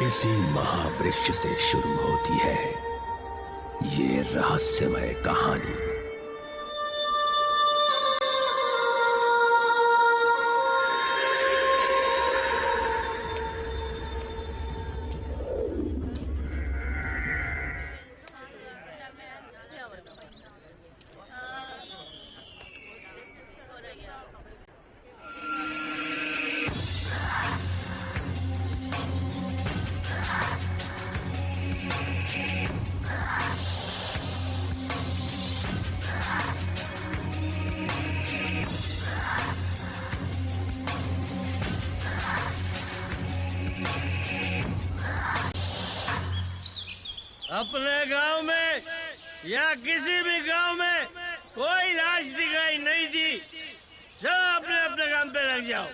इसी महावृक्ष से शुरू होती है ये रहस्यमय कहानी। अपने गांव में या किसी भी गांव में कोई लाश दिखाई नहीं दी। सब अपने अपने काम पे लग जाओ।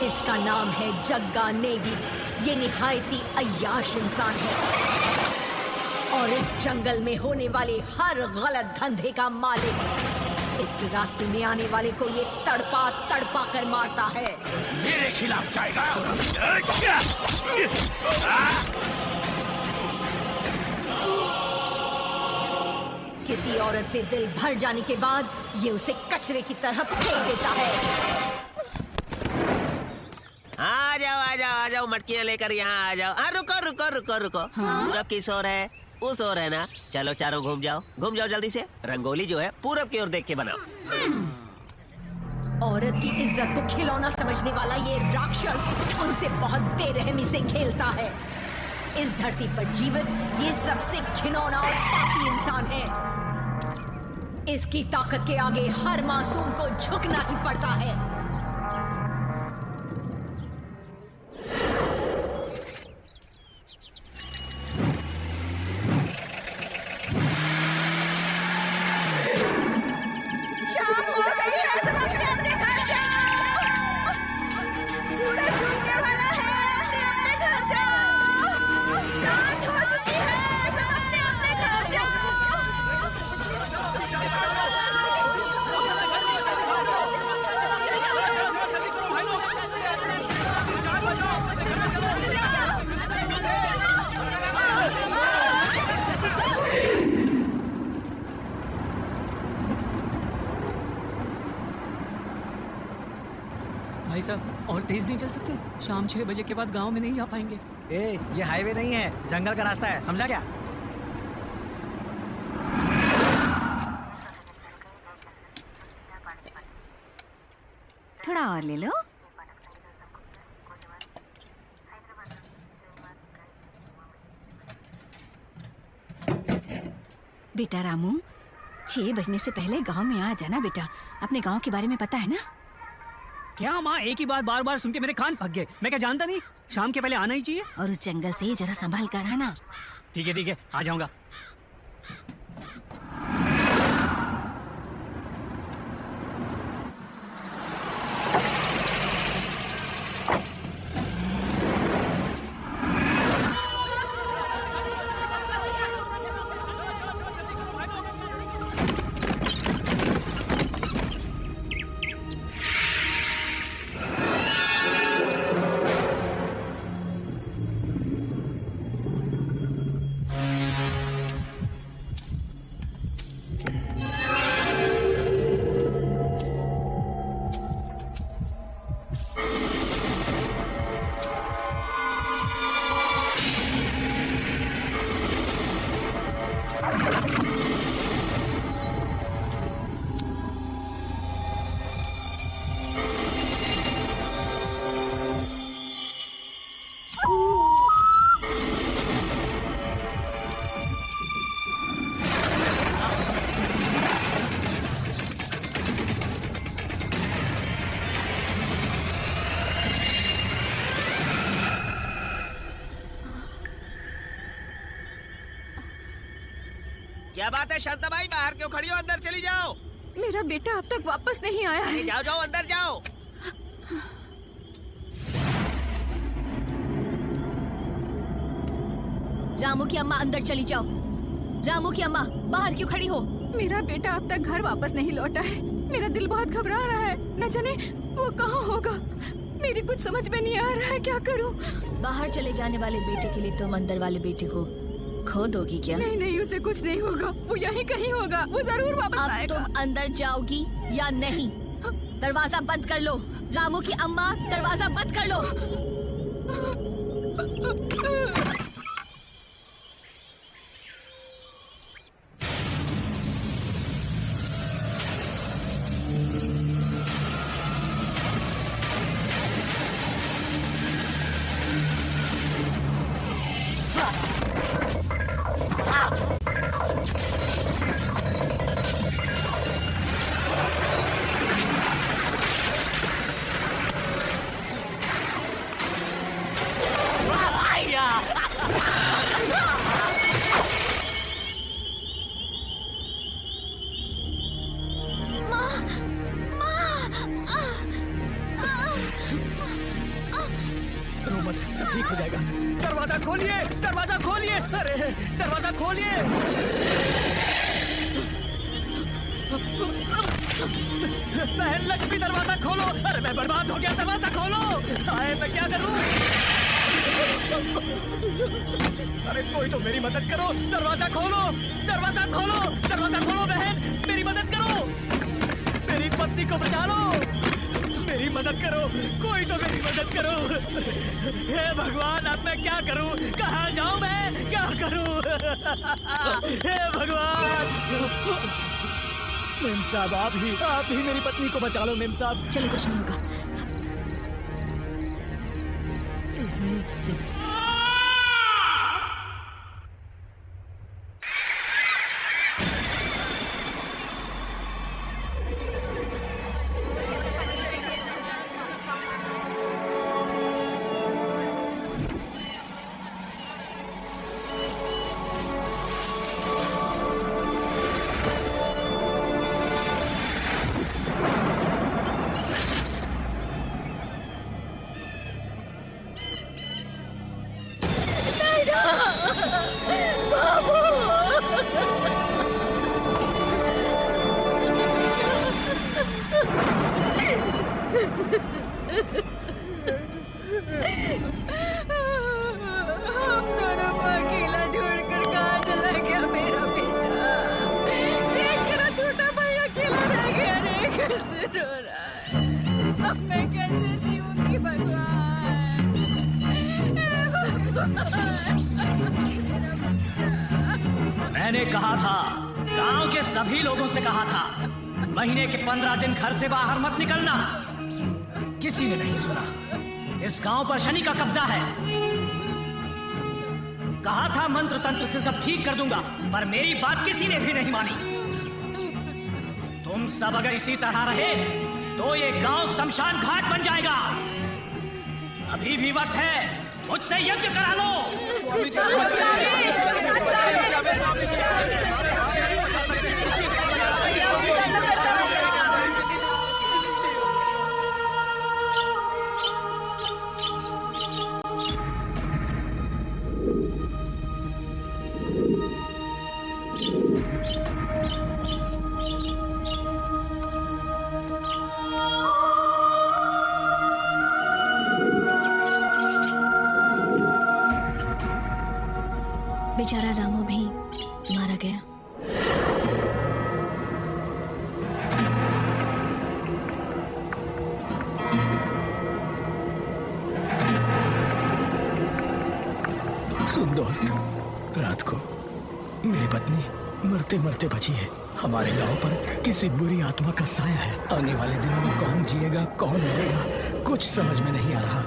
इसका नाम है जग्गा नेगी। ये निहायती अय्याश इंसान है और इस जंगल में होने वाले हर गलत धंधे का मालिक। इसके रास्ते में आने वाले को ये तड़पा तड़पा कर मारता है। मेरे खिलाफ जाएगा। किसी औरत से दिल भर जाने के बाद ये उसे कचरे की तरह फेंक देता है। आ जाओ मटकियाँ लेकर यहाँ आ जाओ। रुको रुको रुको रुको। पूरब किस ओर है? उस ओर है ना। चलो चारों घूम जाओ जल्दी से। रंगोली जो है पूरब की ओर देख के बनाओ। औरत की इज्जत को खिलौना समझने वाला ये राक्षस उनसे बहुत बेरहमी से खेलता है। इस धरती पर जीवित ये सबसे घिनौना और पापी इंसान है। इसकी ताकत के आगे हर मासूम को झुकना ही पड़ता है। भाई साहब और तेज नहीं चल सकते? शाम 6 बजे के बाद गांव में नहीं जा पाएंगे। ये हाईवे नहीं है, जंगल का रास्ता है, समझा क्या? थोड़ा और ले लो। बेटा रामू, 6 बजने से पहले गांव में आ जाना बेटा। अपने गांव के बारे में पता है ना? क्या माँ, एक ही बात बार बार सुन के मेरे कान पक गए। मैं क्या जानता नहीं शाम के पहले आना ही चाहिए? और उस जंगल से जरा संभाल कर आना। ठीक है आ जाऊंगा। क्या बात है शांता भाई, बाहर क्यों खड़ी हो? अंदर चली जाओ। मेरा बेटा अब तक वापस नहीं आया है। जाओ जाओ अंदर जाओ। रामू की अम्मा अंदर चली जाओ। रामू की अम्मा बाहर क्यों खड़ी हो? मेरा बेटा अब तक घर वापस नहीं लौटा है। मेरा दिल बहुत घबरा रहा है, न जाने वो कहाँ होगा। मेरी कुछ समझ में नहीं आ रहा है, क्या करूं? बाहर चले जाने वाले बेटे के लिए तुम अंदर वाले बेटे को खो दोगी क्या? नहीं नहीं, उसे कुछ नहीं होगा, वो यहीं कहीं होगा, वो जरूर वापस अब आएगा। तुम अंदर जाओगी या नहीं? दरवाजा बंद कर लो। रामू की अम्मा दरवाजा बंद कर लो। सब ठीक हो जाएगा। दरवाजा खोलिए, दरवाजा खोलिए, अरे दरवाजा खोलिए। बहन लक्ष्मी दरवाजा खोलो। अरे मैं बर्बाद हो गया, दरवाजा खोलो। आए मैं क्या करूं? अरे कोई तो मेरी मदद करो, दरवाजा खोलो, दरवाजा खोलो, दरवाजा खोलो बहन, मेरी मदद करो, मेरी पत्नी को बचा लो, मेरी मदद करो, कोई तो मेरी मदद करो। हे भगवान, अब मैं क्या करूं? कहाँ जाऊं मैं? क्या करूं? हे भगवान। मेम साहब, आप ही मेरी पत्नी को बचा लो मेम साहब। चलो, कुछ नहीं होगा। हम दोनों को अकेला छोड़कर कहाँ चला गया मेरा बेटा? देख मेरा छोटा भाई अकेला रह गया रे, कैसे रो रहा है। अब मैं कैसे जीऊंगी भगवान? मैंने कहा था, गांव के सभी लोगों से कहा था, महीने के 15 दिन घर से बाहर मत निकलना। किसी ने नहीं सुना। इस गांव पर शनि का कब्जा है। कहा था मंत्र तंत्र से सब ठीक कर दूंगा, पर मेरी बात किसी ने भी नहीं मानी। तुम सब अगर इसी तरह रहे तो ये गांव शमशान घाट बन जाएगा। अभी भी वक्त है, मुझसे यज्ञ करा लो। बेचारा रामू भी मारा गया। सुन दोस्त, रात को मेरी पत्नी मरते मरते बची है। हमारे गांव पर किसी बुरी आत्मा का साया है। आने वाले दिनों में कौन जिएगा कौन मरेगा कुछ समझ में नहीं आ रहा।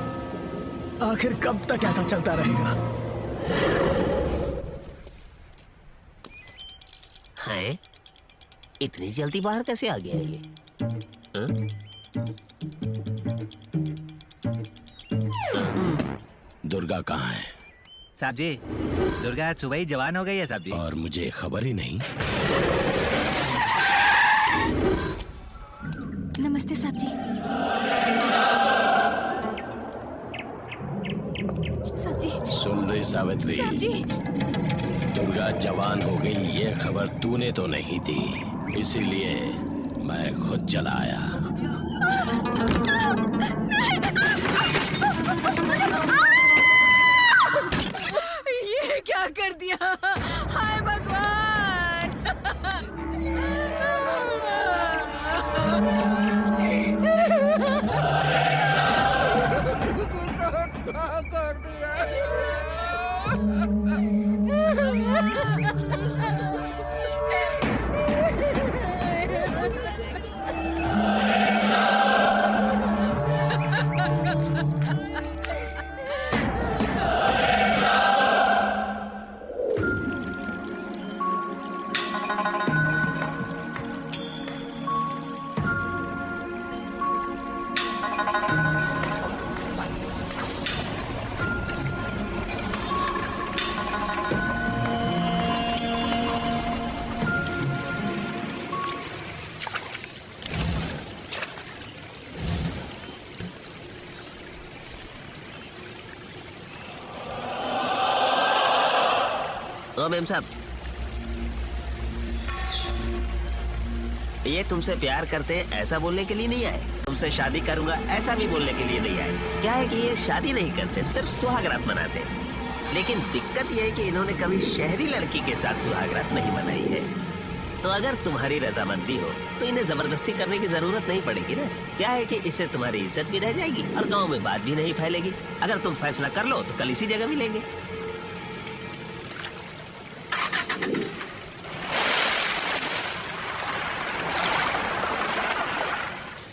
आखिर कब तक ऐसा चलता रहेगा? हैं? इतनी जल्दी बाहर कैसे आ गया ये? दुर्गा कहाँ है? साहब जी, दुर्गा आज सुबह ही जवान हो गई है साहब जी। और मुझे खबर ही नहीं। नमस्ते साहब जी। साहब जी। सुन रही सावित्री, साहब जी। दुर्गा जवान हो गई ये खबर तूने तो नहीं दी, इसीलिए मैं खुद चला आया। ये क्या कर दिया? हाय भगवान! क्या कर दिया? मेम साहब, ये तुमसे प्यार करते हैं ऐसा बोलने के लिए नहीं आए, तुमसे शादी करूंगा ऐसा भी बोलने के लिए नहीं आए। क्या है कि ये शादी नहीं करते, सिर्फ सुहागरात मनाते। लेकिन दिक्कत ये है कि इन्होंने कभी शहरी लड़की के साथ सुहागरात नहीं मनाई है। तो अगर तुम्हारी रजामंदी हो तो इन्हें जबरदस्ती करने की जरूरत नहीं पड़ेगी ना। क्या है कि इससे तुम्हारी इज्जत भी रह जाएगी और गाँव में बात भी नहीं फैलेगी। अगर तुम फैसला कर लो तो कल इसी जगह मिलेंगे।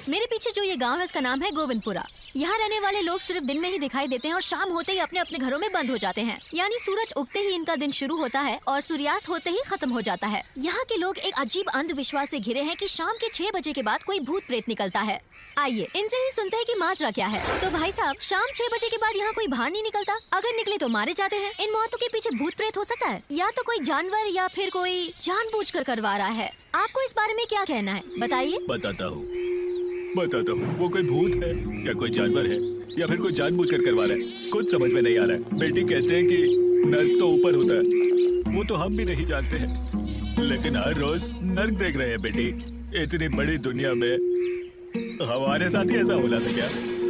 मेरे पीछे जो ये गांव है इसका नाम है गोविंदपुरा। यहाँ रहने वाले लोग सिर्फ दिन में ही दिखाई देते हैं और शाम होते ही अपने अपने घरों में बंद हो जाते हैं। यानी सूरज उगते ही इनका दिन शुरू होता है और सूर्यास्त होते ही खत्म हो जाता है। यहाँ के लोग एक अजीब अंधविश्वास से घिरे हैं कि शाम के 6 बजे के बाद कोई भूत प्रेत निकलता है। आइए इनसे ही सुनते हैं कि माजरा क्या है। तो भाई साहब, शाम 6 बजे के बाद यहाँ कोई बाहर नहीं निकलता? अगर निकले तो मारे जाते हैं। इन मौतों के पीछे भूत प्रेत हो सकता है, या तो कोई जानवर या फिर कोई जानबूझकर करवा रहा है। आपको इस बारे में क्या कहना है, बताइए। बताता हूँ, वो कोई भूत है या कोई जानवर है या फिर कोई जानबूझकर करवा रहा है, कुछ समझ में नहीं आ रहा है। बेटी कहते हैं कि नर्क तो ऊपर होता है, वो तो हम भी नहीं जानते हैं, लेकिन हर रोज नर्क देख रहे हैं बेटी। इतनी बड़ी दुनिया में हमारे साथ ही ऐसा होला था क्या?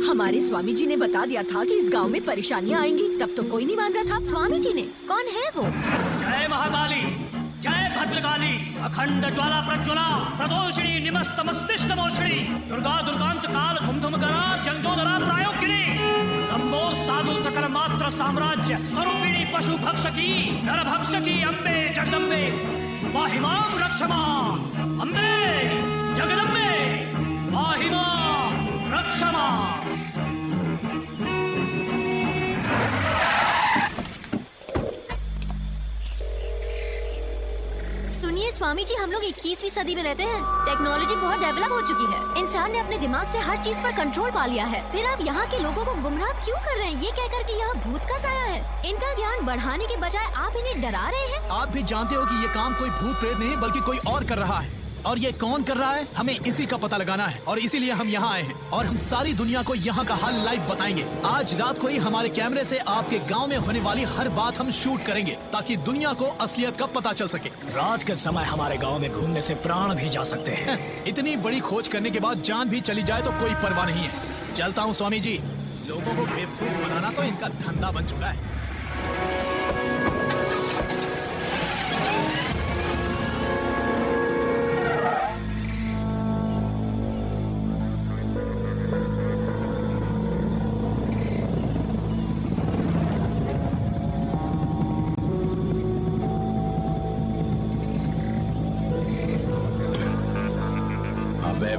हमारे स्वामी जी ने बता दिया था कि इस गांव में परेशानियां आएंगी, तब तो कोई नहीं मान रहा था। स्वामी जी ने? कौन है वो? जय महाकाली, जय भद्रकाली, अखंड ज्वाला प्रज्वला, प्रदोषिणी निमस्त मस्तिष्क मोषिणी, दुर्गा दुर्गांत काल धुम करा जंगजोदरा प्रायोगिनी, नमो साधु सकल मात्र साम्राज्य स्वरूपिणी पशु भक्षकी नर भक्षकी अम्बे जगदम्बे वाहिमाम रक्षमा, अम्बे जगदम्बे वाहिमाम रक्षमा। सुनिए स्वामी जी, हम लोग 21वीं सदी में रहते हैं। टेक्नोलॉजी बहुत डेवलप हो चुकी है। इंसान ने अपने दिमाग से हर चीज पर कंट्रोल पा लिया है। फिर आप यहाँ के लोगों को गुमराह क्यों कर रहे हैं, ये कहकर कि यहाँ भूत का साया है? इनका ज्ञान बढ़ाने के बजाय आप इन्हें डरा रहे हैं। आप भी जानते हो कि ये काम कोई भूत प्रेत नहीं बल्कि कोई और कर रहा है, और ये कौन कर रहा है हमें इसी का पता लगाना है। और इसीलिए हम यहाँ आए हैं और हम सारी दुनिया को यहाँ का हाल लाइव बताएंगे। आज रात को ही हमारे कैमरे से आपके गांव में होने वाली हर बात हम शूट करेंगे ताकि दुनिया को असलियत का पता चल सके। रात के समय हमारे गांव में घूमने से प्राण भी जा सकते हैं। इतनी बड़ी खोज करने के बाद जान भी चली जाए तो कोई परवाह नहीं है। चलता हूँ स्वामी जी, लोगों को बेवकूफ बनाना तो इनका धंधा बन चुका है।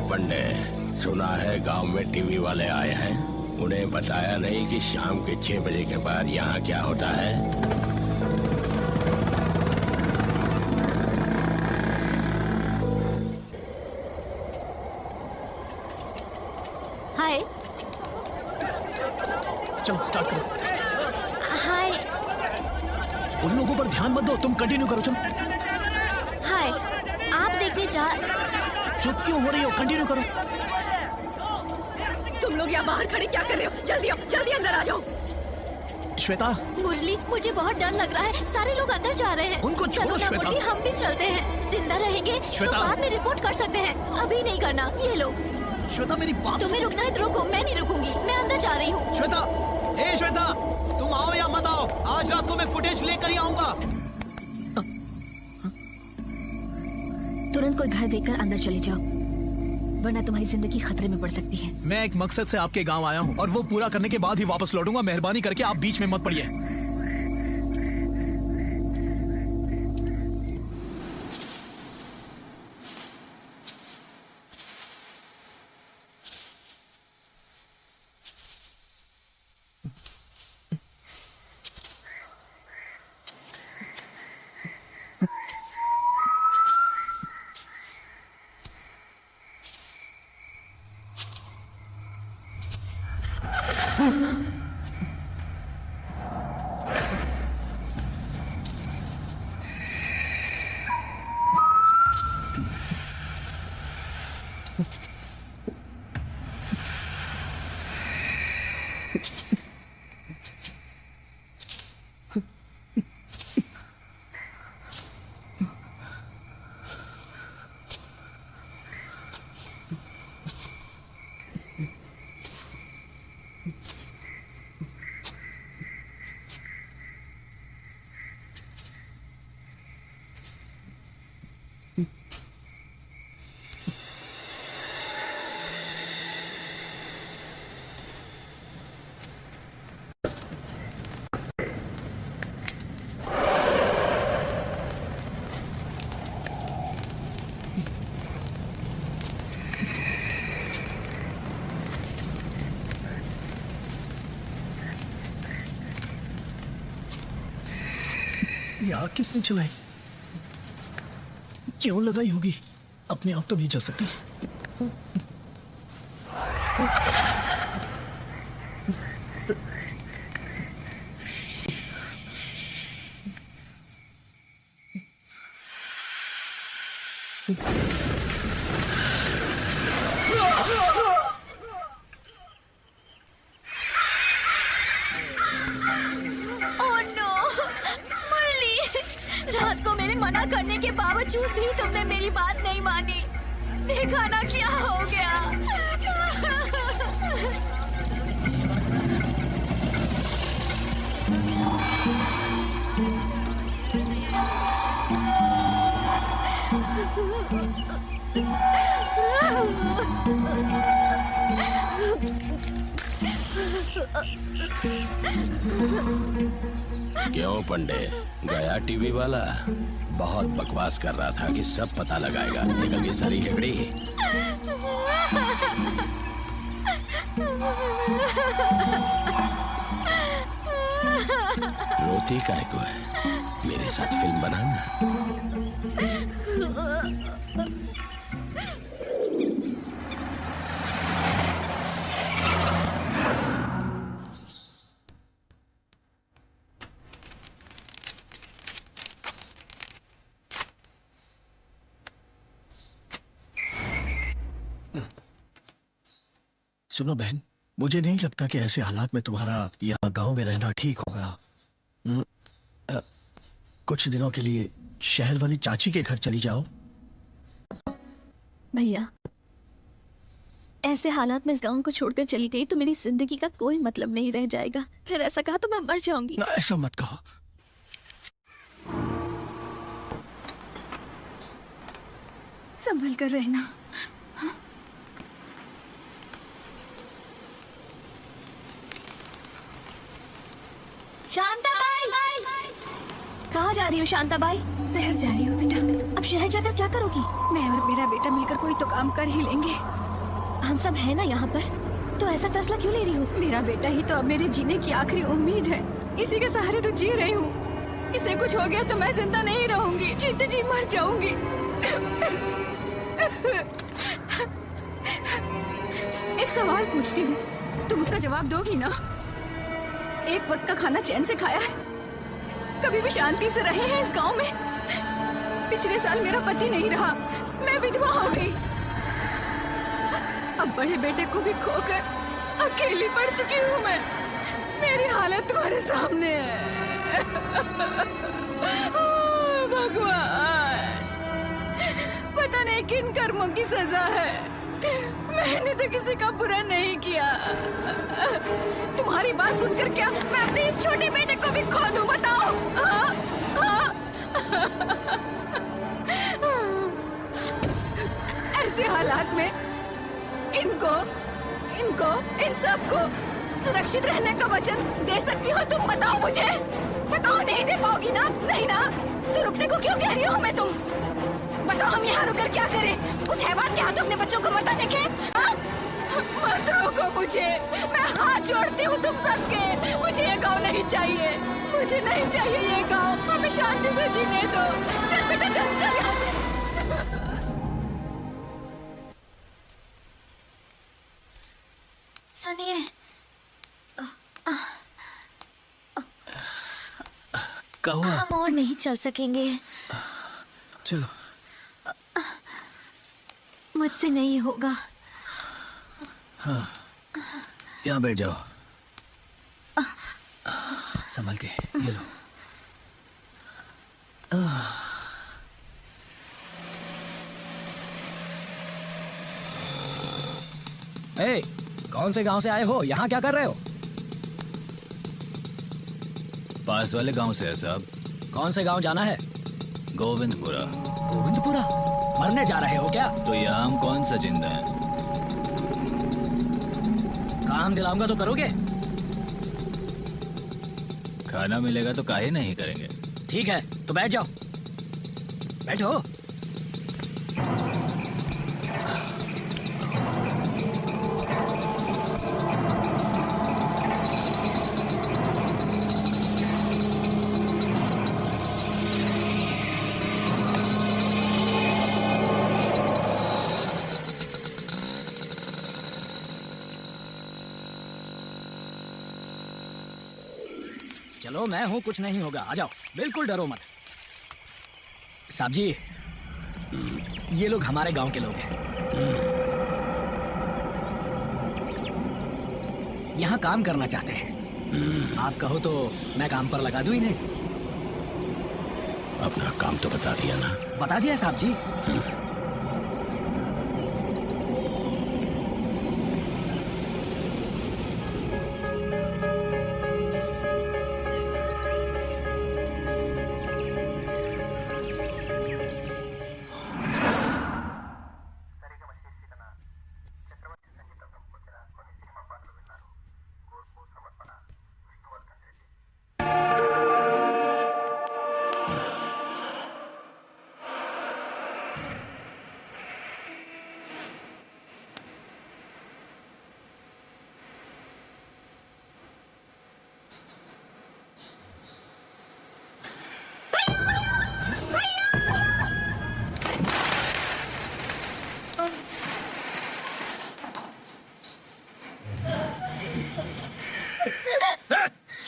पंडे, सुना है गांव में टीवी वाले आए हैं, उन्हें बताया नहीं कि शाम के 6 बजे के बाद यहाँ क्या होता है। हाय। चलो स्टार्ट करो। हाय। उन लोगों पर ध्यान मत दो, तुम कंटिन्यू करो। चलो। हाय, आप देखने जा। चुप क्यों हो रही हो, कंटिन्यू करो। तुम लोग यहाँ बाहर खड़े क्या कर रहे हो? जल्दी अंदर आ जाओ। श्वेता, मुरली, मुझे बहुत डर लग रहा है। सारे लोग अंदर जा रहे हैं। उनको छोड़ो चलो ना श्वेता। मुरली, हम भी चलते हैं। जिंदा रहेंगे तो श्वेता। बाद में रिपोर्ट कर सकते हैं, अभी नहीं करना। ये लो। श्वेता मेरी बात तुम्हें रुकना है तो रुको, मैं नहीं रुकूंगी। मैं अंदर जा रही हूँ। श्वेता, ए श्वेता, तुम आओ या मत आओ, आज रात को मैं फुटेज लेकर ही आऊंगा। तुरंत कोई घर देखकर अंदर चली जाओ, वरना तुम्हारी जिंदगी खतरे में पड़ सकती है। मैं एक मकसद से आपके गांव आया हूं और वो पूरा करने के बाद ही वापस लौटूंगा। मेहरबानी करके आप बीच में मत पड़िए। ये आग किसने चलाई? क्यों लगाई होगी? अपने आप तो नहीं चल सकती। ओह नो, मुरली, रात को मेरे मना करने के बावजूद भी तुमने मेरी बात नहीं मानी। देखा ना क्या हो गया। क्यों पंडे, गया टीवी वाला? बहुत बकवास कर रहा था कि सब पता लगाएगा, निकल गई सारी हेबड़ी। रोती काहे को है? मेरे साथ फिल्म बनाना। सुनो बहन, मुझे नहीं लगता कि ऐसे हालात में तुम्हारा यहाँ गांव में रहना ठीक होगा। कुछ दिनों के लिए शहर वाली चाची के घर चली जाओ। भैया, ऐसे हालात में इस गांव को छोड़कर चली गई तो मेरी जिंदगी का कोई मतलब नहीं रह जाएगा। फिर ऐसा कहा तो मैं मर जाऊंगी। ना, ऐसा मत कहो। संभल कर रहना। शांताबाई, कहाँ जा रही हो शांताबाई? शहर जा रही हूँ बेटा। अब शहर जाकर क्या करोगी? मैं और मेरा बेटा मिलकर कोई तो काम कर ही लेंगे। हम सब है ना यहाँ पर, तो ऐसा फैसला क्यों ले रही हो? मेरा बेटा ही तो अब मेरे जीने की आखिरी उम्मीद है। इसी के सहारे तो जी रही हूँ। इसे कुछ हो गया तो मैं जिंदा नहीं रहूंगी, जीते जी मर जाऊंगी। एक सवाल पूछती हूँ, तुम उसका जवाब दोगी ना? एक वक्त का खाना चैन से खाया है? कभी भी शांति से रहे हैं इस गांव में? पिछले साल मेरा पति नहीं रहा, मैं विधवा हो गई। अब बड़े बेटे को भी खोकर अकेली पड़ चुकी हूँ मैं। मेरी हालत तुम्हारे सामने है। ओह, भगवान, पता नहीं किन कर्मों की सजा है। मैंने तो किसी का बुरा नहीं किया। तुम्हारी बात सुनकर क्या मैं अपने इस छोटे बेटे को भी खो दूं, बताओ? हाँ? हाँ? ऐसे हालात में इन सबको सुरक्षित रहने का वचन दे सकती हो तुम? बताओ मुझे, बताओ। नहीं दे पाओगी ना? नहीं ना? तो रुकने को क्यों कह रही हो हमें तुम? बताओ, हम यहाँ रुककर क्या करें? उस हैवान के हाथों अपने बच्चों को मरता देखे? मत रोको मुझे, मैं हाथ जोड़ती हूँ तुम सबके। मुझे ये गाँव नहीं चाहिए, मुझे नहीं चाहिए ये गाँव। हमें शांति से जीने दो। चल बेटा, चल चल। सुनिए, कहुआ, हम और नहीं चल सकेंगे। चलो। मुझसे नहीं होगा। हाँ, यहाँ बैठ जाओ। संभल के, ये लो। ए, कौन से गांव से आए हो? यहाँ क्या कर रहे हो? पास वाले गांव से है साहब। कौन से गांव जाना है? गोविंदपुरा। गोविंदपुरा? मरने जा रहे हो क्या? तो यहाँ हम कौन सा जिंदा है? काम दिलाऊंगा तो करोगे? खाना मिलेगा तो काहे नहीं करेंगे। ठीक है, तो बैठ जाओ। बैठो। चलो, मैं हूं, कुछ नहीं होगा। आ जाओ, बिल्कुल डरो मत। साहब जी, ये लोग हमारे गांव के लोग हैं। यहाँ काम करना चाहते हैं। आप कहो तो मैं काम पर लगा दूं इन्हें। अपना काम तो बता दिया ना? बता दिया साहब जी।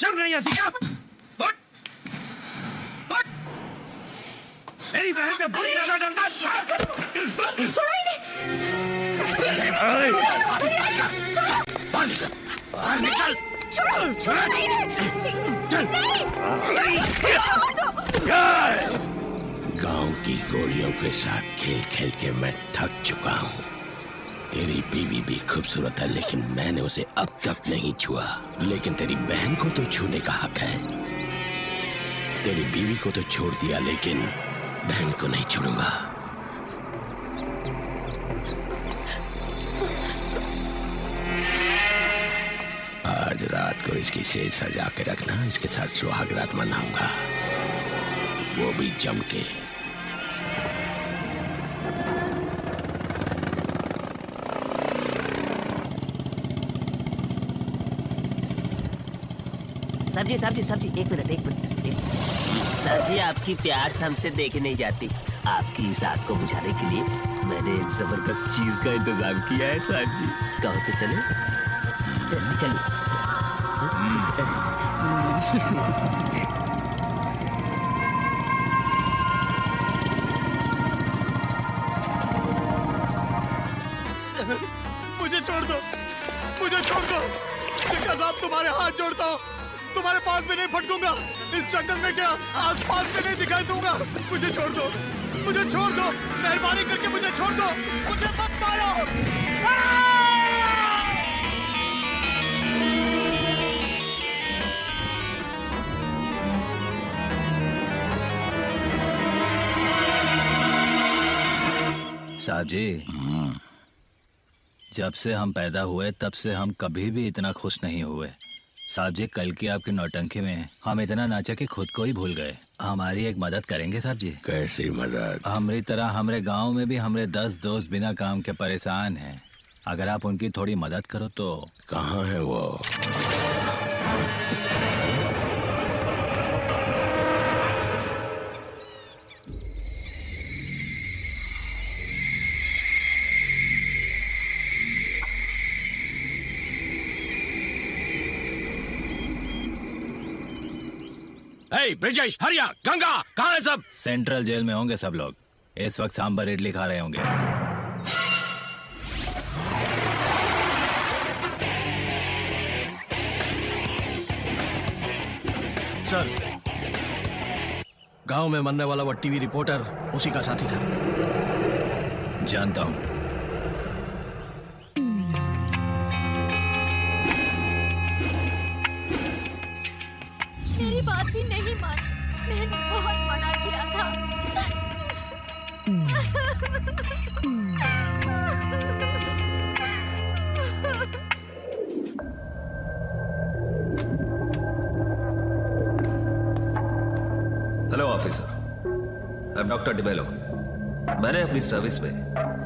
शर्म नहीं आती क्या? मेरी बहन पे बुरी नजर डालना। छोड़ो इन्हें। बाहर निकल, बाहर निकल। छोड़ो, छोड़ो इन्हें। नहीं, छोड़ दो। गांव की गोलियों के साथ खेल खेल के मैं थक चुका हूँ। तेरी बीवी भी खूबसूरत है, लेकिन मैंने उसे अब तक नहीं छुआ। लेकिन तेरी बहन को तो छूने का हक है। तेरी बीवी को तो छोड़ दिया, लेकिन बहन को नहीं छोड़ूंगा। आज रात को इसकी सेज सजा के रखना, इसके साथ सुहाग रात मनाऊंगा, वो भी जम के। सब्जी, एक मिनट। सर जी, आपकी प्यास हमसे देखी नहीं जाती। आपकी इस आग को बुझाने के लिए मैंने एक जबरदस्त चीज का इंतजाम किया है सर जी। कहो तो चले? चलिए। मुझे छोड़ दो, मुझे छोड़ दो। जग्गा साहब, तुम्हारे हाथ जोड़ता हूँ, तुम्हारे पास भी नहीं फटकूंगा। इस जंगल में क्या आसपास से नहीं दिखाई दूंगा। मुझे छोड़ दो, मुझे छोड़ दो, मेहरबानी करके मुझे छोड़ दो, मुझे मत मारो। साहब जी, जब से हम पैदा हुए तब से हम कभी भी इतना खुश नहीं हुए। साहब जी, कल की आपकी नौटंकी में हम इतना नाचे कि खुद को ही भूल गए। हमारी एक मदद करेंगे साहब जी? कैसी मदद? हमारी तरह हमारे गांव में भी हमारे 10 दोस्त बिना काम के परेशान हैं। अगर आप उनकी थोड़ी मदद करो तो। कहाँ है वो? ब्रिजेश, हरिया, गंगा, कहाँ है सब? सेंट्रल जेल में होंगे सब लोग। इस वक्त सांबर इडली खा रहे होंगे। सर, गांव में मरने वाला वो टीवी रिपोर्टर उसी का साथी था। जानता हूँ। मेरी बात ही नहीं मानी। मैंने बहुत मना किया था। Hello officer, I am doctor D'Mello. मैंने अपनी सर्विस में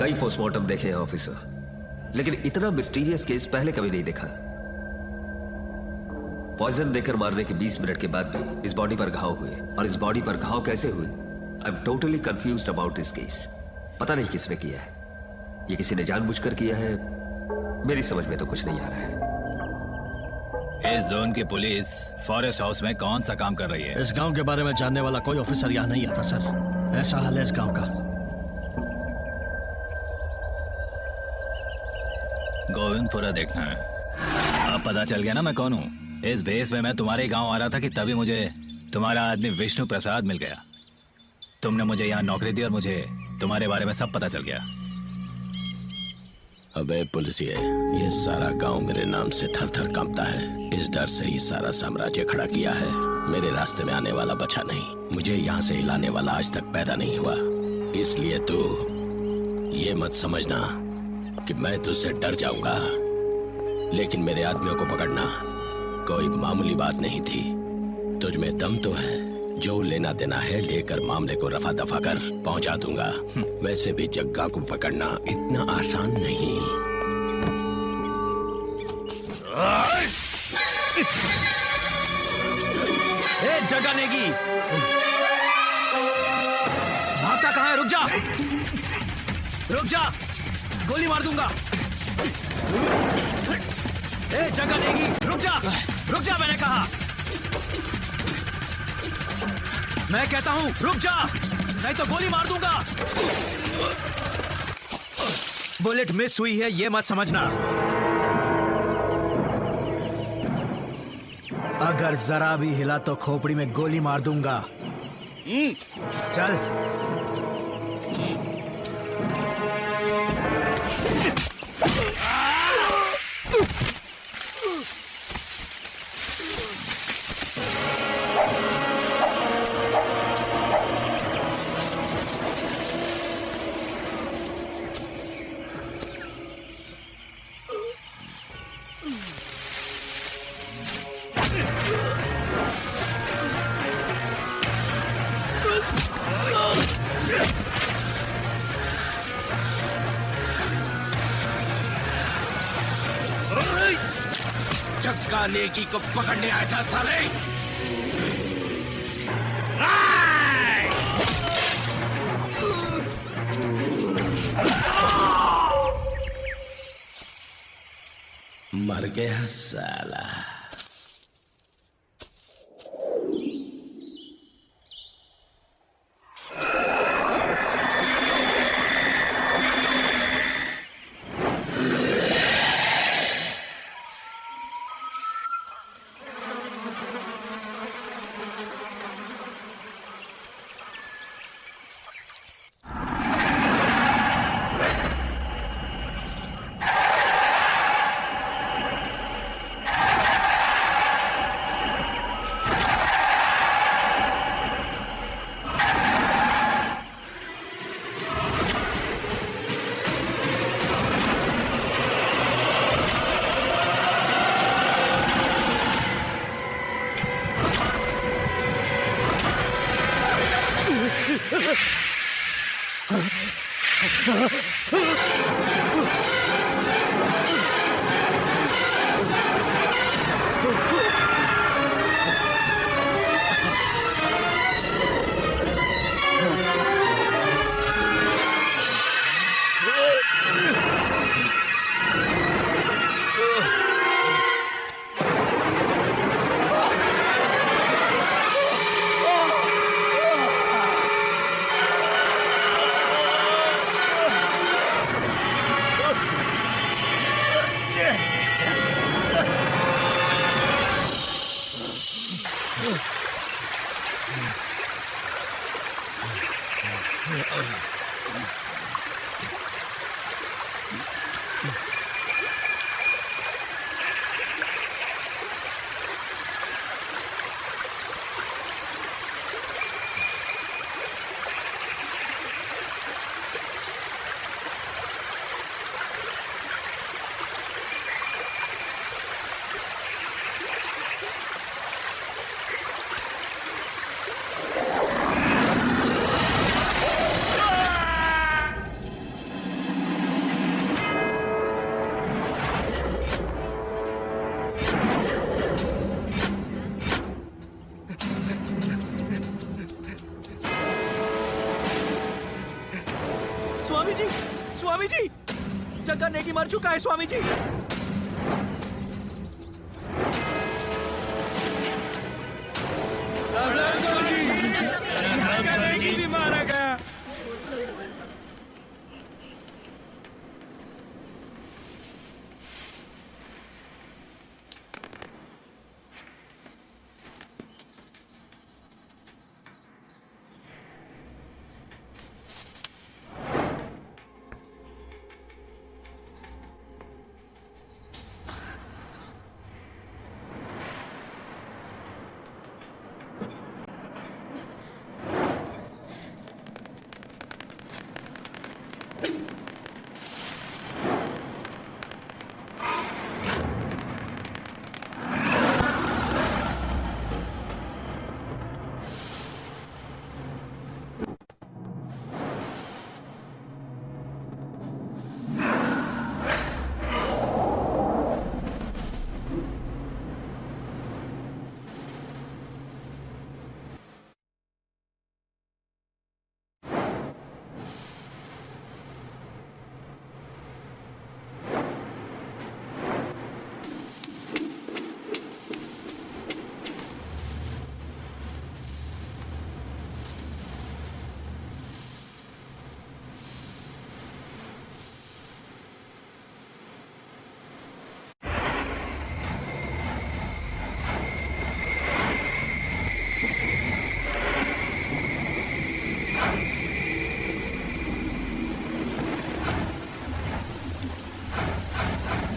कई पोस्टमार्टम देखे हैं ऑफिसर, लेकिन इतना मिस्टीरियस केस पहले कभी नहीं देखा। पॉइजन देकर मारने के 20 मिनट के बाद भी इस बॉडी पर घाव हुए, और इस बॉडी पर घाव कैसे हुए? I am totally confused about this case. पता नहीं किसने किया है। ये किसी ने जानबूझकर किया है, मेरी समझ में तो कुछ नहीं आ रहा है। इस जोन की पुलिस फॉरेस्ट हाउस में कौन सा काम कर रही है? इस गांव के बारे में जानने वाला कोई ऑफिसर यहाँ नहीं आता सर। ऐसा हाल है इस गांव का। गोविंदपुरा देखना है। अब पता चल गया ना मैं कौन हूँ। इस भेस में मैं तुम्हारे गांव आ रहा था कि तभी मुझे तुम्हारा आदमी विष्णु प्रसाद मिल गया। तुमने मुझे यहाँ नौकरी दी और मुझे तुम्हारे बारे में सब पता चल गया। अबे पुलिसिए, ये सारा गांव मेरे नाम से थर थर कांपता है। इस डर से ही सारा साम्राज्य खड़ा किया है। मेरे रास्ते में आने वाला बचा नहीं। मुझे यहाँ से हिलाने वाला आज तक पैदा नहीं हुआ। इसलिए तू ये मत समझना कि मैं तुझसे डर जाऊंगा, लेकिन मेरे आदमियों को पकड़ना कोई मामूली बात नहीं थी। तुझ में दम तो है, जो लेना देना है लेकर मामले को रफा दफा कर पहुंचा दूंगा। वैसे भी जग्गा को पकड़ना इतना आसान नहीं। ए जग्गा नेगी, भागता कहाँ है? रुक जा, रुक जा, गोली मार दूंगा। ए जग्गा नेगी, रुक जा, रुक जा, मैंने कहा। मैं कहता हूं रुक जा, नहीं तो गोली मार दूंगा। बुलेट मिस हुई है ये मत समझना। अगर जरा भी हिला तो खोपड़ी में गोली मार दूंगा। चल। जग्गा नेगी को पकड़ने आया था साले। मर गया साला। स्वामी जी, स्वामी जी, जग्गा नेगी मर चुका है स्वामी जी। भी मारा गया।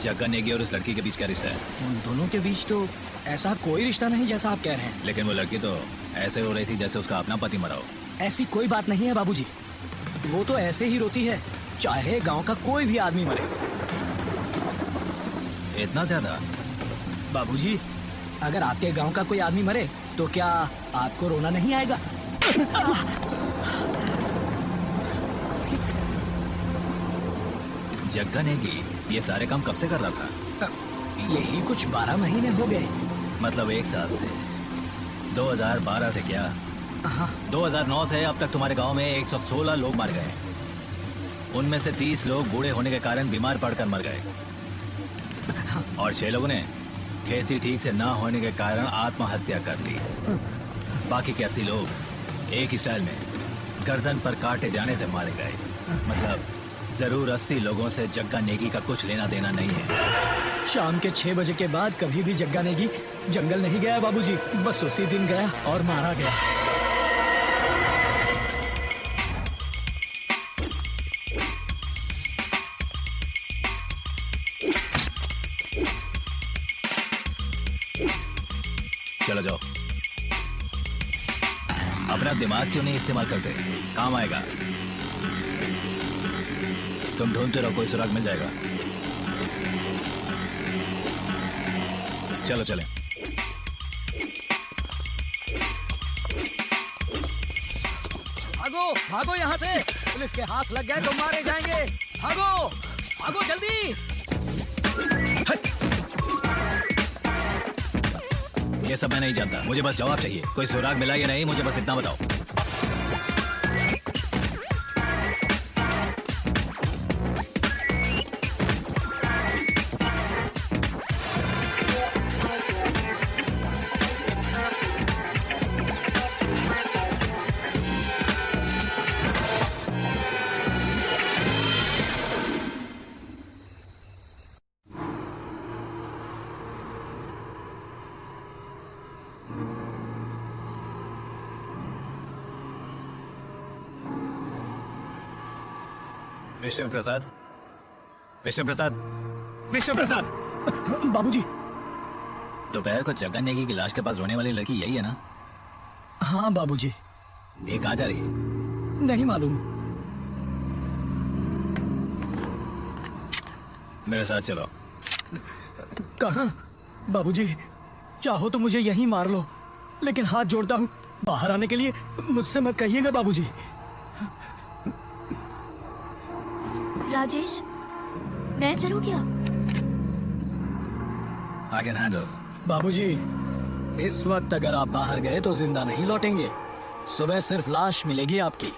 जग्गा नेगी और उस लड़की के बीच क्या रिश्ता है? उन दोनों के बीच तो ऐसा कोई रिश्ता नहीं जैसा आप कह रहे हैं। लेकिन वो लड़की तो ऐसे रो रही थी जैसे उसका अपना पति मरा हो। ऐसी कोई बात नहीं है बाबूजी, वो तो ऐसे ही रोती है चाहे गांव का कोई भी आदमी मरे। इतना ज्यादा? बाबूजी, अगर आपके गांव का कोई आदमी मरे तो क्या आपको रोना नहीं आएगा? जग्गा नेगी ये सारे काम कब से कर रहा था? यही कुछ 12 महीने हो गए। मतलब 1 साल से? 2012 से क्या? 2009 से अब तक तुम्हारे गांव में 116 लोग मर गए। उनमें से 30 लोग बूढ़े होने के कारण बीमार पड़कर मर गए और 6 लोगों ने खेती ठीक से ना होने के कारण आत्महत्या कर ली। बाकी के 80 लोग एक ही स्टाइल में गर्दन पर काटे जाने से मारे गए। मतलब जरूर 80 लोगों से जग्गा नेगी का कुछ लेना देना नहीं है। शाम के 6 बजे के बाद कभी भी जग्गा नेगी जंगल नहीं गया बाबूजी, बस उसी दिन गया और मारा गया। चलो जाओ, अपना दिमाग क्यों नहीं इस्तेमाल करते? काम आएगा। तुम ढूंढते रहो, कोई सुराग मिल जाएगा। चलो चलें। भागो भागो यहाँ से, पुलिस के हाथ लग गए तो मारे जाएंगे। भागो भागो जल्दी। ये सब मैं नहीं जानता, मुझे बस जवाब चाहिए। कोई सुराग मिला या नहीं, मुझे बस इतना बताओ। विष्णु प्रसाद, विष्णु प्रसाद, विष्णु प्रसाद। बाबूजी। दोपहर को जग्गा नेगी की लाश के पास रोने वाली लड़की यही है ना? हाँ बाबूजी। ये कहाँ जा रही है? नहीं मालूम। मेरे साथ चलो। कहाँ? बाबूजी, चाहो तो मुझे यहीं मार लो, लेकिन हाथ जोड़ता हूँ, बाहर आने के लिए मुझसे मत कहिएगा बाबूजी। राजेश, मैं चलूं क्या? I can handle. बाबूजी, इस वक्त अगर आप बाहर गए तो जिंदा नहीं लौटेंगे। सुबह सिर्फ लाश मिलेगी आपकी।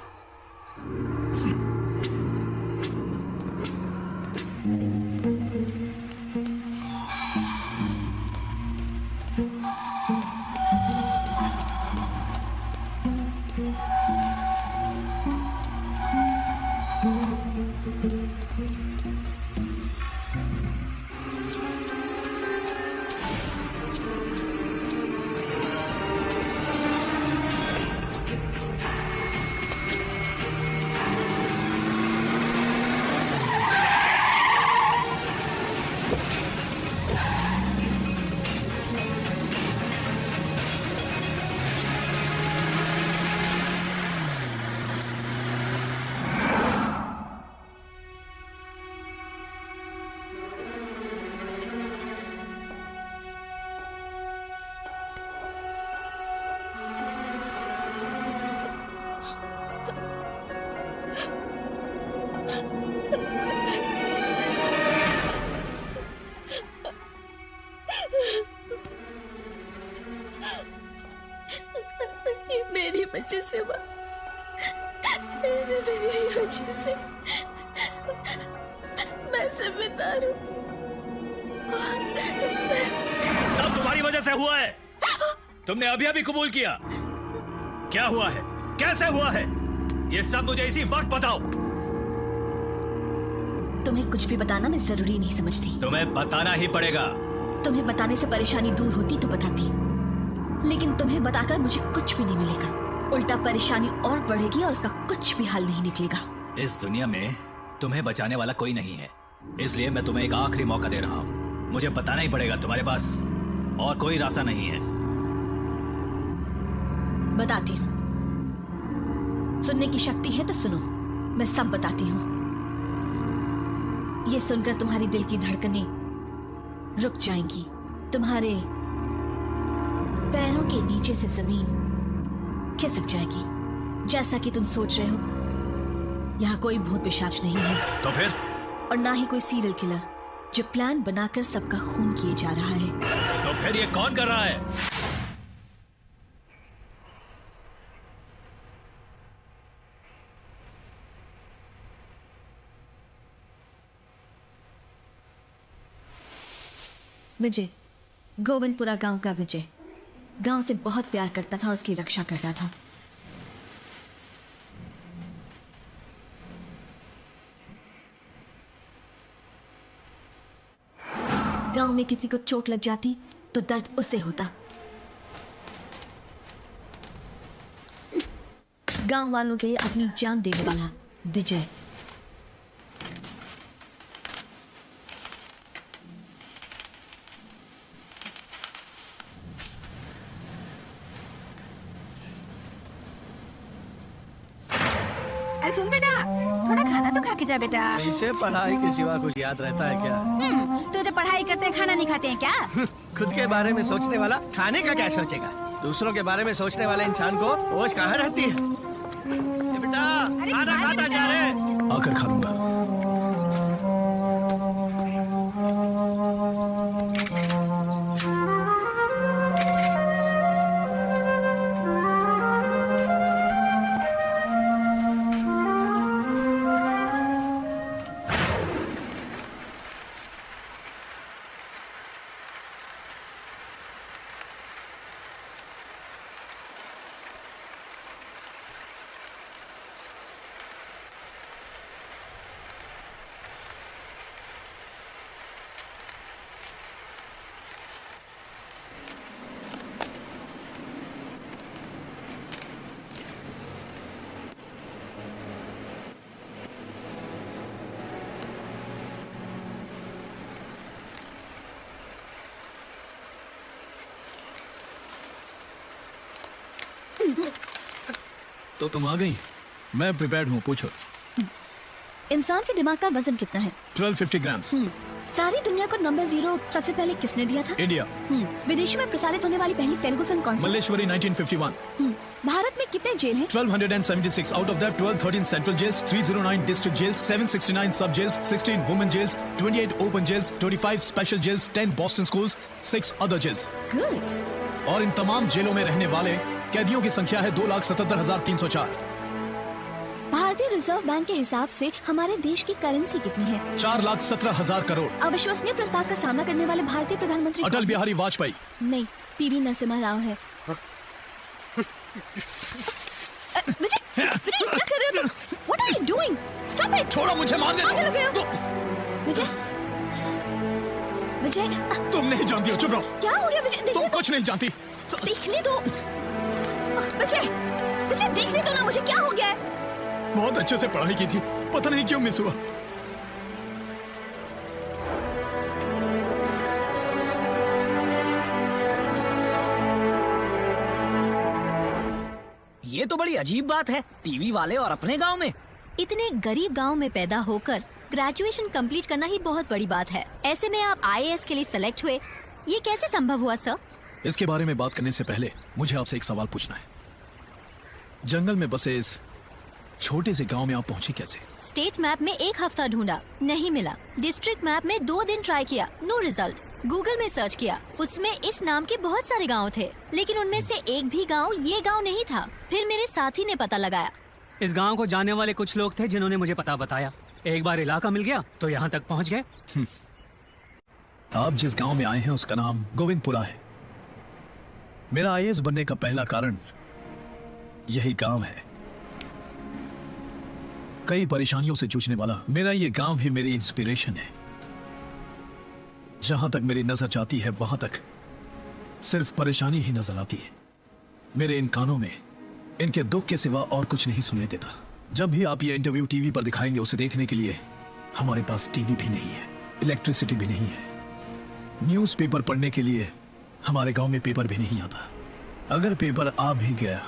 ये मेरी वजह से हुआ, मेरी वजह से मैं जिम्मेदार हूँ। सब तुम्हारी वजह से हुआ है। तुमने अभी अभी कबूल किया। क्या हुआ है, कैसे हुआ है, ये सब मुझे इसी वक्त बताओ। तुम्हें कुछ भी बताना मैं जरूरी नहीं समझती। तुम्हें बताना ही पड़ेगा। तुम्हें बताने से परेशानी दूर होती तो बताती, लेकिन तुम्हें बताकर मुझे कुछ भी नहीं मिलेगा। उल्टा परेशानी और बढ़ेगी और उसका कुछ भी हल नहीं निकलेगा। इस दुनिया में तुम्हें बचाने वाला कोई नहीं है, इसलिए मैं तुम्हें एक आखिरी मौका दे रहा हूँ। मुझे बताना ही पड़ेगा, तुम्हारे पास और कोई रास्ता नहीं है। बताती हूँ। सुनने की शक्ति है तो सुनो, मैं सब बताती हूँ। ये सुनकर तुम्हारी दिल की धड़कनें रुक जाएंगी, तुम्हारे पैरों के नीचे से जमीन खिसक जाएगी। जैसा कि तुम सोच रहे हो, यहाँ कोई भूत पिशाच नहीं है। तो फिर? और ना ही कोई सीरियल किलर जो प्लान बनाकर सबका खून किए जा रहा है। तो फिर ये कौन कर रहा है? विजय, गोविंदपुरा गांव का विजय गांव से बहुत प्यार करता था और उसकी रक्षा करता था। गांव में किसी को चोट लग जाती तो दर्द उसे होता। गांव वालों के लिए अपनी जान देने वाला विजय। सुन बेटा, थोड़ा खाना तो खा के जा बेटा। इसे पढ़ाई के सिवा कुछ याद रहता है क्या? तू जो पढ़ाई करते हैं खाना नहीं खाते हैं क्या? खुद के बारे में सोचने वाला खाने का क्या सोचेगा? दूसरों के बारे में सोचने वाले इंसान को होश कहाँ रहती है? ये बेटा खाना खाता जा रहे? आकर खा लूंगा। तो तुम आ गई। मैं प्रिपेयर्ड हूँ, पूछो। इंसान के दिमाग का वजन कितना है? 1250 ग्राम्स। सारी दुनिया को नंबर 0 सबसे पहले किसने दिया था? इंडिया। विदेशों में प्रसारित होने वाली पहली तेलुगु फिल्म कौन सी? मल्लेश्वरी 1951। भारत में कितने जेल हैं? 1276। Out of that 1213 central jails, 309 district jails, 769 sub jails, 16 women jails, 28 open jails, 25 special jails, 10 Borstal schools, 6 other jails. Good. और इन तमाम जेलों में रहने वाले कैदियों की संख्या है 2,77,304। भारतीय रिजर्व बैंक के हिसाब से हमारे देश की करेंसी कितनी है? 4,17,000 करोड़। अविश्वसनीय प्रस्ताव का सामना करने वाले भारतीय प्रधानमंत्री अटल बिहारी वाजपेयी। नहीं, पीवी नरसिम्हा राव है। विजय, विजय क्या कर रहे हो तुम? What are you doing? Stop it! छोड़ो मुझे, मारने दो। विजय, विजय, तुम नहीं जानती हो, चुप रहो। क्या हो गया विजय? तुम कुछ नहीं जानती। देखने दो। विजय, विजय देखने दो ना मुझे, क्या हो गया है? बहुत अच्छे से पढ़ाई की थी, पता नहीं क्यों मिस हुआ। ये तो बड़ी अजीब बात है, टीवी वाले और अपने गांव में। इतने गरीब गांव में पैदा होकर ग्रेजुएशन कंप्लीट करना ही बहुत बड़ी बात है। ऐसे में आप आईएएस के लिए सेलेक्ट हुए, ये कैसे संभव हुआ सर? इसके बारे में बात करने से पहले मुझे आपसे एक सवाल पूछना है। जंगल में बसे इस छोटे से गांव में आप पहुंचे कैसे? स्टेट मैप में 1 हफ्ता ढूंढा, नहीं मिला। डिस्ट्रिक्ट मैप में 2 दिन ट्राई किया, नो रिजल्ट। गूगल में सर्च किया, उसमें इस नाम के बहुत सारे गांव थे, लेकिन उनमें से एक भी गांव ये गांव नहीं था। फिर मेरे साथी ने पता लगाया। इस गांव को जानने वाले कुछ लोग थे जिन्होंने मुझे पता बताया। एक बार इलाका मिल गया तो यहाँ तक पहुँच गए। आप जिस गांव में आए हैं उसका नाम गोविंदपुरा है। मेरा आईएएस बनने का पहला कारण यही गांव है। कई परेशानियों से जूझने वाला मेरा ये गांव ही मेरी इंस्पिरेशन है। जहां तक मेरी नजर जाती है वहां तक सिर्फ परेशानी ही नजर आती है। मेरे इन कानों में इनके दुख के सिवा और कुछ नहीं सुनाई देता। जब भी आप ये इंटरव्यू टीवी पर दिखाएंगे, उसे देखने के लिए हमारे पास टीवी भी नहीं है, इलेक्ट्रिसिटी भी नहीं है। न्यूज़पेपर पढ़ने के लिए हमारे गांव में पेपर भी नहीं आता। अगर पेपर आ भी गया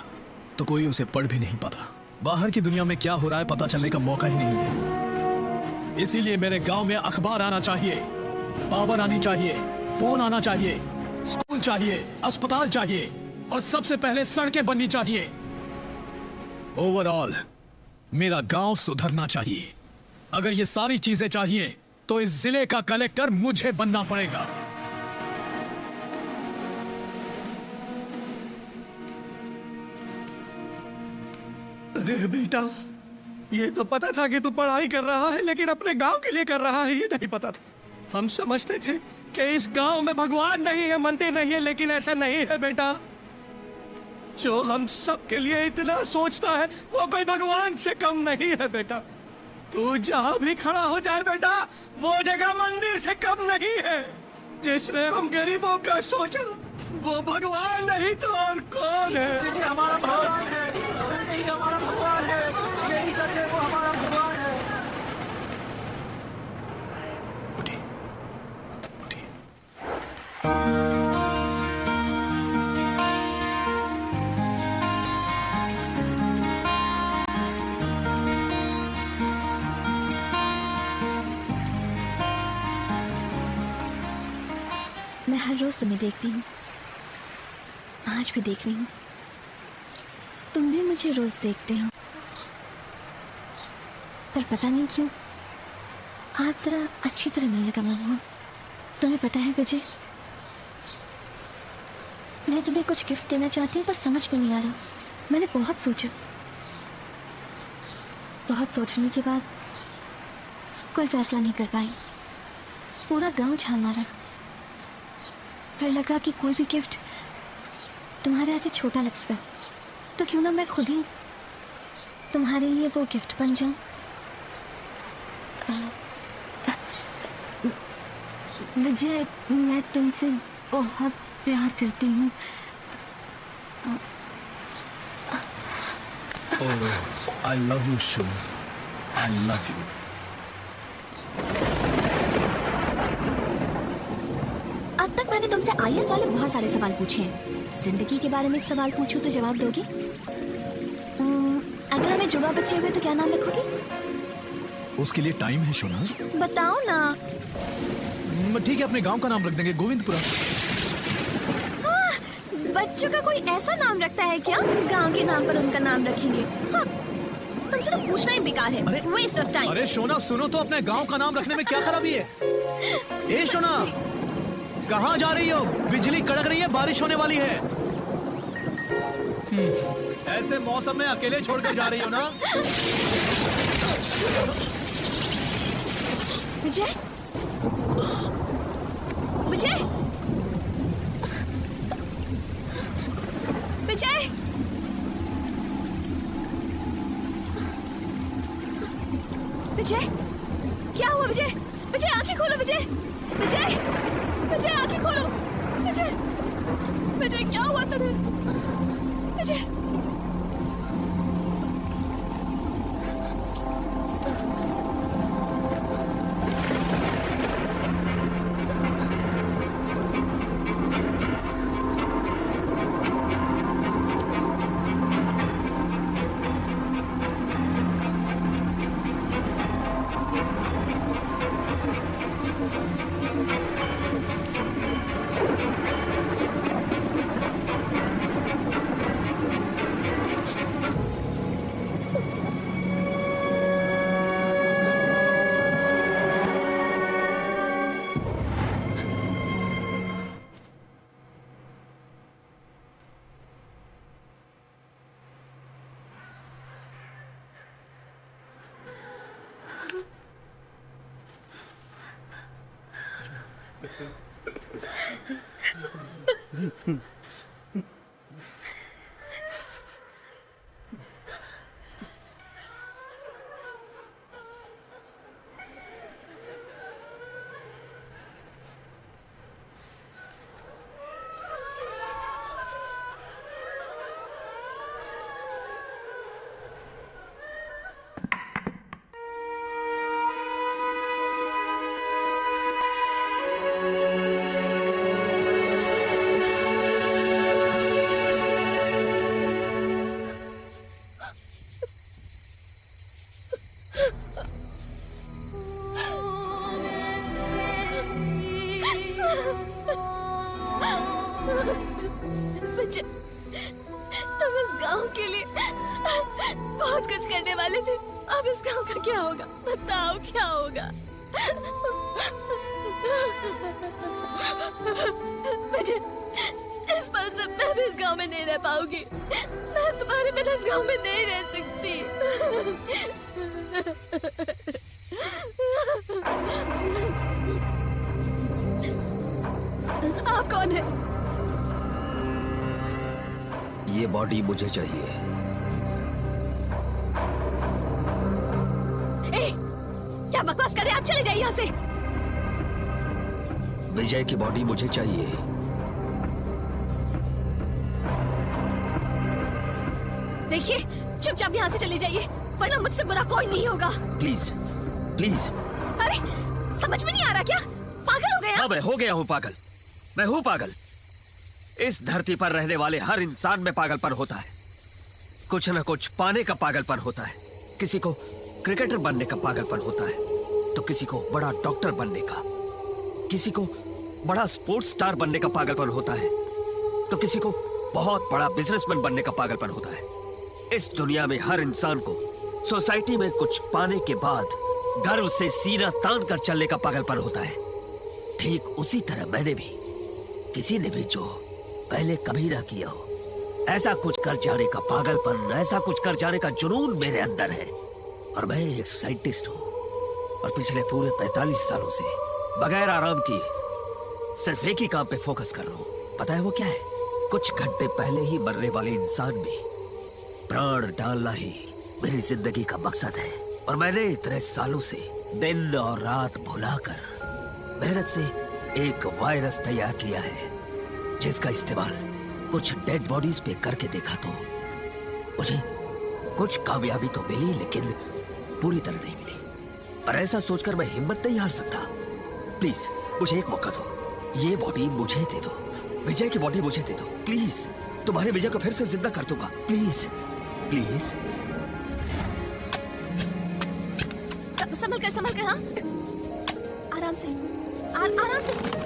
तो कोई उसे पढ़ भी नहीं पाता। बाहर की दुनिया में क्या हो रहा है पता चलने का मौका ही नहीं है। इसीलिए मेरे गांव में अखबार आना चाहिए, पावर आनी चाहिए, फोन आना चाहिए, स्कूल चाहिए, अस्पताल चाहिए और सबसे पहले सड़कें बननी चाहिए। ओवरऑल मेरा गांव सुधरना चाहिए। अगर ये सारी चीजें चाहिए तो इस जिले का कलेक्टर मुझे बनना पड़ेगा। अरे बेटा, ये तो पता था कि तू पढ़ाई कर रहा है, लेकिन अपने गांव के लिए कर रहा है ये नहीं पता था। हम समझते थे कि इस गांव में भगवान नहीं है, मंदिर नहीं है, लेकिन ऐसा नहीं है बेटा। जो हम सब के लिए इतना सोचता है वो कोई भगवान से कम नहीं है बेटा। तू जहां भी खड़ा हो जाए बेटा, वो जगह मंदिर से कम नहीं है। जिसने हम गरीबों का सोचा वो भगवान नहीं तो और कौन है? ये हमारा भगवान है, यही हमारा भगवान है, यही सच है, वो हमारा भगवान है। उठिए, उठिए। मैं हर रोज तुम्हें देखती हूँ, आज भी देख रही हूँ। तुम भी मुझे रोज देखते हो, पर पता नहीं क्यों आज जरा अच्छी तरह मिलने का मन हुआ। तुम्हें पता है विजय, मैं तुम्हें कुछ गिफ्ट देना चाहती हूँ पर समझ में नहीं आ रहा। मैंने बहुत सोचा, बहुत सोचने के बाद कोई फैसला नहीं कर पाई। पूरा गांव छान मारा, फिर लगा कि कोई भी गिफ्ट तुम्हारे आगे छोटा लगता, तो क्यों ना मैं खुद ही तुम्हारे लिए वो गिफ्ट बन जाऊं। विजय, मैं तुमसे बहुत प्यार करती हूँ। I love you, Shubh. I love you. अब तक मैंने तुमसे आईएएस वाले बहुत सारे सवाल पूछे हैं। जिंदगी के बारे में एक सवाल पूछूं तो जवाब दोगे? तुम्हारे जुड़वा बच्चे हुए तो क्या नाम रखोगे? उसके लिए टाइम है सोना। बताओ ना। ठीक है, अपने गांव का नाम रख देंगे गोविंदपुरा। बच्चों का कोई ऐसा नाम रखता है क्या? गांव के नाम पर उनका नाम रखेंगे? हाँ, तुमसे तो पूछना ही बेकार है। Waste of time. अरे सोना सुनो तो, अपने गांव का नाम रखने में क्या खराबी है? ए सोना, कहाँ जा रही हो? बिजली कड़क रही है, बारिश होने वाली है। ऐसे मौसम में अकेले छोड़कर जा रही हो ना? विजय, विजय, विजय, विजय, क्या हुआ विजय? विजय आंखें खोलो विजय, विजय, विजय आंखें खोलो, विजय, विजय क्या हुआ तुम्हें? विजय, विजय, तुम इस गांव के लिए बहुत कुछ करने वाले थे। अब इस गांव का क्या होगा? बताओ क्या होगा? विजय, इस पल से मैं भी इस गांव में नहीं रह पाऊंगी। मैं तुम्हारे बिना इस गांव में नहीं रह सकती। आप कौन है? ये बॉडी मुझे चाहिए। ए, क्या बकवास कर रहे हैं आप? चले जाइए यहाँ से। विजय की बॉडी मुझे चाहिए। देखिए, चुपचाप यहाँ से चले जाइए, वरना मुझसे बुरा कोई नहीं होगा। Please, please. अरे, समझ में नहीं आ रहा क्या? पागल हो गया? हाँ, मैं हो गया हूँ पागल। मैं हूँ पागल। इस धरती पर रहने वाले हर इंसान में पागलपन होता है। कुछ न कुछ पाने का पागलपन होता है। किसी को क्रिकेटर बनने का पागलपन होता है, तो किसी को बड़ा डॉक्टर बनने का, किसी को बड़ा स्पोर्ट्स स्टार बनने का पागलपन होता है, तो किसी को बहुत बड़ा बिजनेसमैन बनने का पागलपन होता है। इस दुनिया में हर इंसान को सोसाइटी में कुछ पाने के बाद गर्व से सीना तान कर चलने का पागलपन होता है। ठीक उसी तरह मैंने भी, किसी ने भी जो पहले कभी ना किया हो, ऐसा कुछ कर जाने का पागलपन, ऐसा कुछ कर जाने का जुनून मेरे अंदर है। और मैं एक साइंटिस्ट हूँ और पिछले पूरे 45 सालों से बगैर आराम किए सिर्फ एक ही काम पे फोकस कर रहा हूँ। पता है वो क्या है? कुछ घंटे पहले ही मरने वाले इंसान में प्राण डालना ही मेरी जिंदगी का मकसद है। और मैंने इतने सालों से दिन और रात भुलाकर मेहनत से एक वायरस तैयार किया है, जिसका इस्तेमाल कुछ डेड बॉडीज पे करके देखा तो मुझे कुछ कामयाबी तो मिली, लेकिन पूरी तरह नहीं मिली। पर ऐसा सोचकर मैं हिम्मत नहीं हार सकता। प्लीज मुझे एक मौका दो। ये बॉडी मुझे दे दो। विजय की बॉडी मुझे दे दो प्लीज। तुम्हारे विजय को फिर से जिंदा कर दूंगा। Please, please. संभल कर, हाँ। आराम से, आराम से।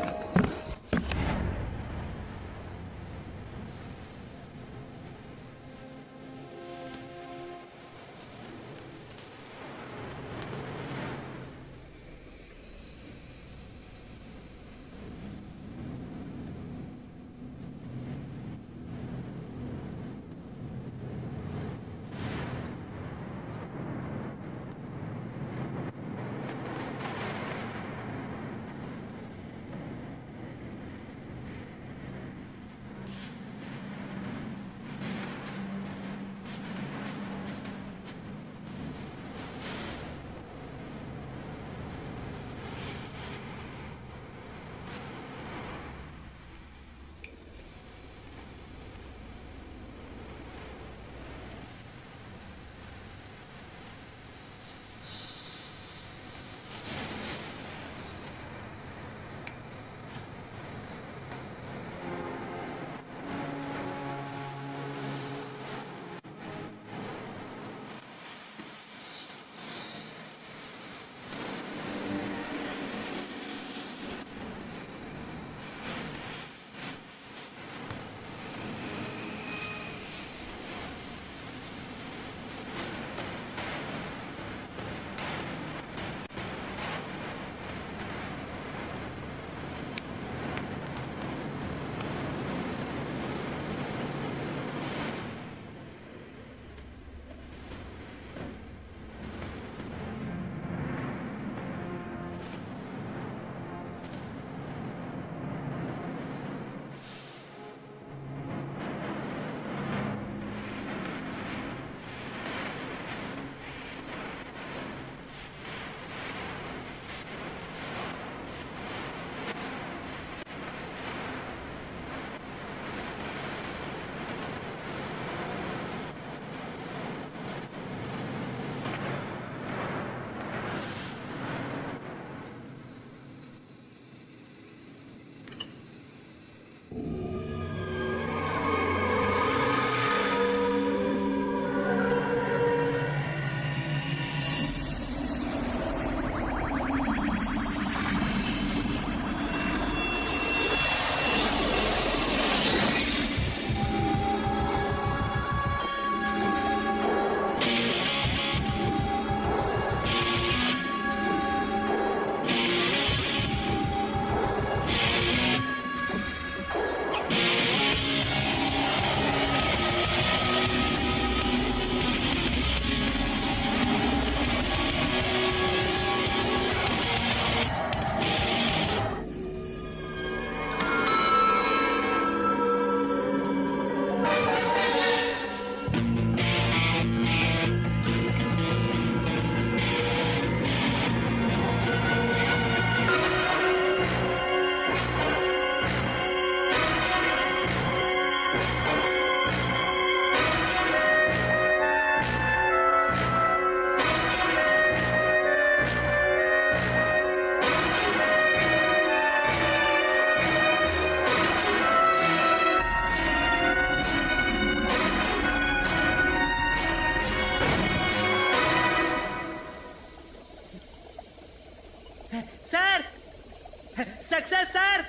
सक्सेस सर,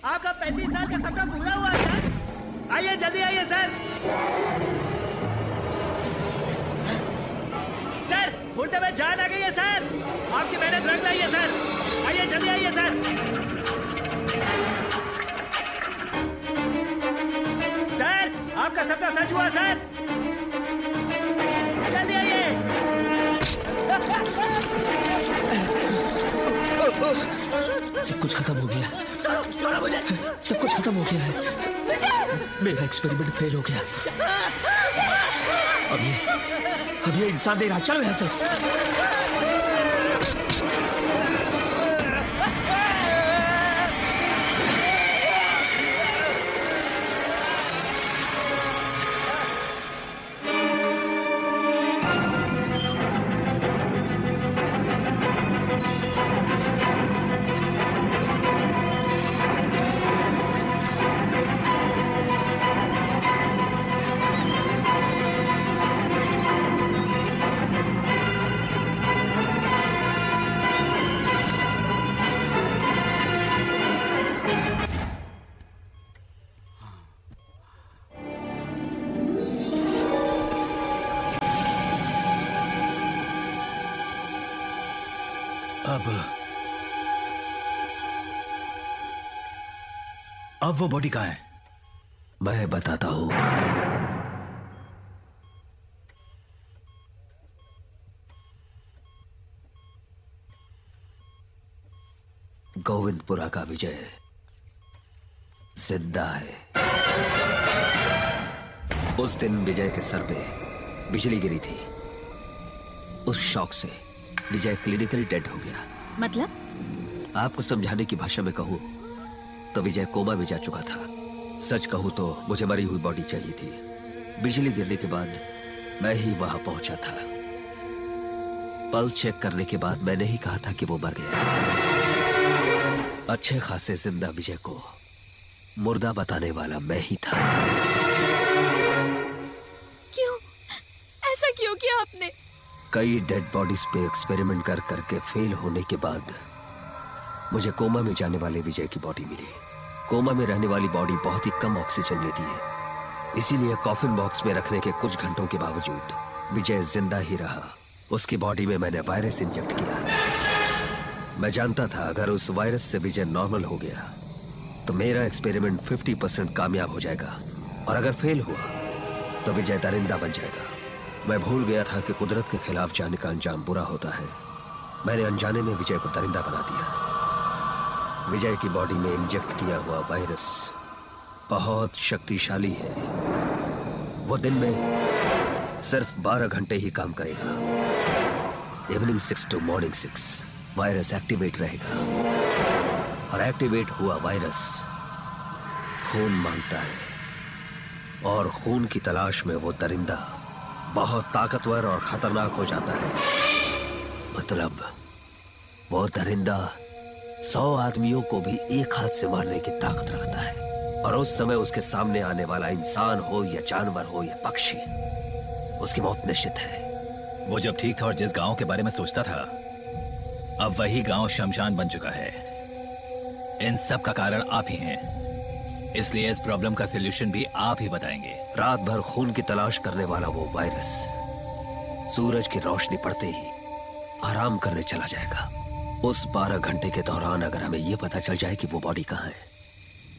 आपका 35 साल का सपना पूरा हुआ सर। आइए जल्दी आइए सर। सर मुर्दे में जान आ गई है सर, आपकी मेहनत रंग लाई है सर। आइए जल्दी आइए सर। सर आपका सपना सच हुआ सर, जल्दी आइए। सब कुछ खत्म हो गया, सब कुछ खत्म हो गया है। मेरा एक्सपेरिमेंट फेल हो गया। अब ये इंसान नहीं रहा। चलो यहाँ से। अब वो बॉडी कहाँ है? मैं बताता हूं। गोविंदपुरा का विजय जिंदा है। उस दिन विजय के सर पे बिजली गिरी थी। उस शॉक से विजय क्लिनिकली डेड हो गया। मतलब? आपको समझाने की भाषा में कहूं तो विजय कोमा में जा चुका था। सच कहूं तो मुझे मरी हुई बॉडी चाहिए थी। बिजली गिरने के बाद मैं ही वहां पहुंचा था। पल्स चेक करने के बाद मैंने ही कहा था कि वो मर गया। अच्छे खासे जिंदा विजय को मुर्दा बताने वाला मैं ही था। क्यों? ऐसा क्यों किया आपने? कई डेड बॉडीज पे एक्सपेरिमेंट कर करके फेल होने के बाद मुझे कोमा में जाने वाले विजय की बॉडी मिली। कोमा में रहने वाली बॉडी बहुत ही कम ऑक्सीजन लेती है, इसीलिए कॉफिन बॉक्स में रखने के कुछ घंटों के बावजूद विजय जिंदा ही रहा। उसकी बॉडी में मैंने वायरस इंजेक्ट किया। मैं जानता था अगर उस वायरस से विजय नॉर्मल हो गया तो मेरा एक्सपेरिमेंट 50% कामयाब हो जाएगा, और अगर फेल हुआ तो विजय दरिंदा बन जाएगा। मैं भूल गया था कि कुदरत के खिलाफ जाने का अंजाम बुरा होता है। मैंने अनजाने में विजय को दरिंदा बना दिया। विजय की बॉडी में इंजेक्ट किया हुआ वायरस बहुत शक्तिशाली है। वो दिन में सिर्फ 12 घंटे ही काम करेगा। Evening 6 to morning 6 virus activate रहेगा, और एक्टिवेट हुआ वायरस खून मांगता है, और खून की तलाश में वो दरिंदा बहुत ताकतवर और खतरनाक हो जाता है। मतलब वो दरिंदा 100 आदमियों को भी एक हाथ से मारने की ताकत रखता है, और उस समय उसके सामने आने वाला इंसान हो या जानवर हो या पक्षी, उसकी मौत निश्चित है। वो जब ठीक था और जिस गांव के बारे में सोचता था, अब वही गांव शमशान बन चुका है। इन सब का कारण आप ही हैं, इसलिए इस प्रॉब्लम का सलूशन भी आप ही बताएंगे। रात भर खून की तलाश करने वाला वो वायरस सूरज की रोशनी पड़ते ही आराम करने चला जाएगा। उस 12 घंटे के दौरान अगर हमें यह पता चल जाए कि वो बॉडी कहाँ है,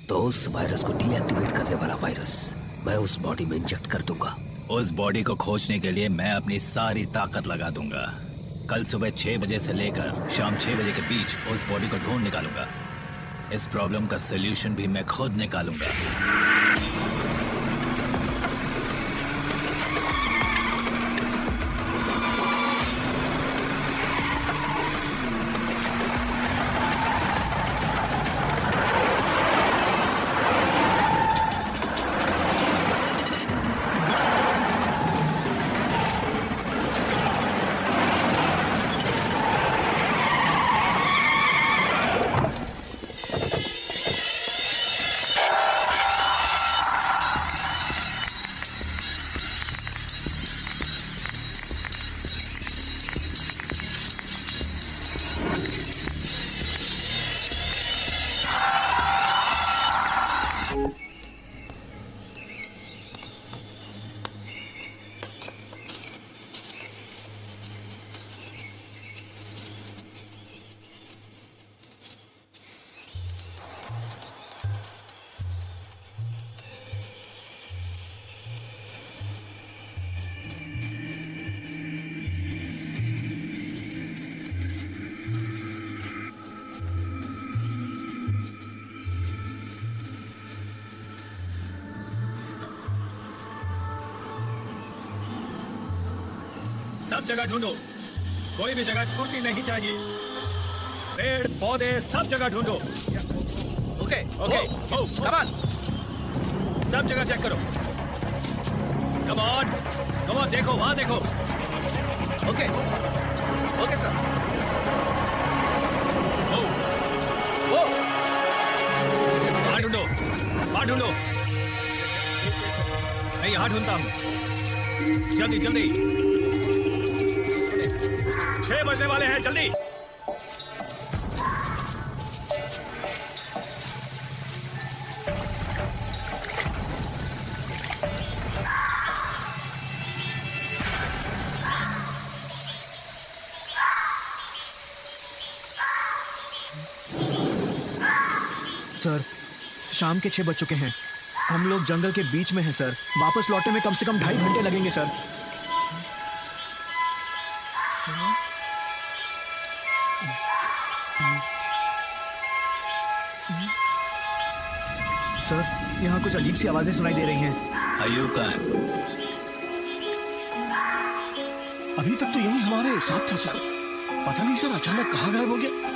तो उस वायरस को डीएक्टिवेट करने वाला वायरस मैं उस बॉडी में इंजेक्ट कर दूंगा। उस बॉडी को खोजने के लिए मैं अपनी सारी ताकत लगा दूंगा। कल सुबह 6 बजे से लेकर शाम 6 बजे के बीच उस बॉडी को ढूंढ निकालूंगा। इस प्रॉब्लम का सलूशन भी मैं खुद निकालूंगा। सब जगह ढूंढो, कोई भी जगह छूटनी नहीं चाहिए। पेड़ पौधे सब जगह ढूंढो। ओके ओके कम ऑन, सब जगह चेक करो। कम ऑन देखो, वहां देखो। Okay okay sir. वहां ढूंढो, वहां ढूंढो। मैं यहाँ ढूंढता हूँ। जल्दी जल्दी, 6 बजने वाले हैं, जल्दी। सर, शाम के 6 बज चुके हैं। हम लोग जंगल के बीच में हैं सर। वापस लौटने में कम से कम 2.5 घंटे लगेंगे सर। सर, यहाँ कुछ अजीब सी आवाजें सुनाई दे रही हैं। अयूब कहाँ है? अभी तक तो यही हमारे साथ था सर। पता नहीं सर अचानक कहाँ गायब हो गया।